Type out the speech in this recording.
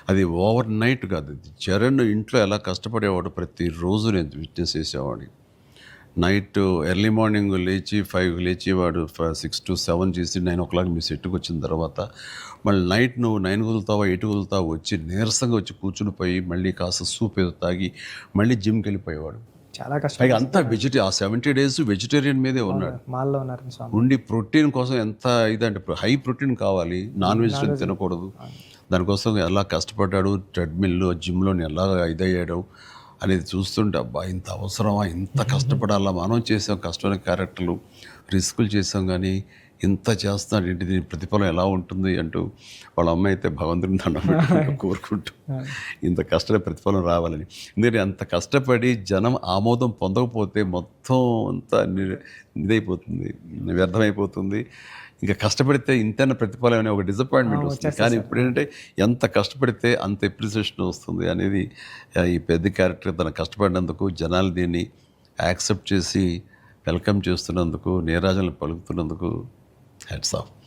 అది over night కాదు. అది చరణ్ ఇంట్లో ఎలా కష్టపడేవాడో ప్రతిరోజు నేను విట్నెస్ చేసేవాడిని. నైట్ ఎర్లీ మార్నింగ్ లేచి 5కి లేచి వాడు 6-7 చేసి 9 మీ సెట్‌కి వచ్చిన తర్వాత మళ్ళీ నైట్ నువ్వు 9 కుదులుతావా, 8 కుదులుతావా వచ్చి నీరసంగా వచ్చి కూర్చుని పోయి మళ్ళీ కాస్త సూప్ ఏదో తాగి మళ్ళీ జిమ్‌కెళ్ళిపోయేవాడు. చాలా పైగా కష్టం. అంతా ఆ 70 డేస్ వెజిటేరియన్ మీదే ఉన్నాడు. మాల్లో ఉన్నారు స్వామి. ఉండి ప్రోటీన్ కోసం ఎంత ఇదంటే హై ప్రోటీన్ కావాలి. నాన్ వెజిటేరియన్ తినకూడదు. దానికోసం ఎలా కష్టపడ్డాడు, ట్రెడ్మిల్‌లో, జిమ్‌లోని ఎలాగా ఇదయ్యాడు అనేది చూస్తుంటే అబ్బా! ఇంత అవసరమా? ఇంత కష్టపడాలా? మనం చేసాం కష్టమైన క్యారెక్టర్లు, రిస్కులు చేసాం కానీ ఇంత చేస్తున్నాడు ఏంటి, దీని ప్రతిఫలం ఎలా ఉంటుంది అంటూ వాళ్ళ అమ్మ అయితే భగవంతుడిని దండం పెట్టుకుంటూ కోరుకుంటూ ఇంత కష్టమైన ప్రతిఫలం రావాలని. ఎందుకంటే అంత కష్టపడి జనం ఆమోదం పొందకపోతే మొత్తం అంతా ఇదైపోతుంది, వ్యర్థమైపోతుంది. ఇంకా కష్టపడితే ఇంతైనా ప్రతిఫలం అనే ఒక డిసప్పాయింట్మెంట్ వస్తుంది. కానీ ఇప్పుడు ఏంటంటే ఎంత కష్టపడితే అంత ఎప్రిసియేషన్ వస్తుంది అనేది ఈ పెద్ద క్యారెక్టర్ తను కష్టపడినందుకు జనాలు దీన్ని యాక్సెప్ట్ చేసి వెల్కమ్ చేస్తున్నందుకు, నీరాజనలు పలుకుతున్నందుకు హ్యాట్స్ ఆఫ్.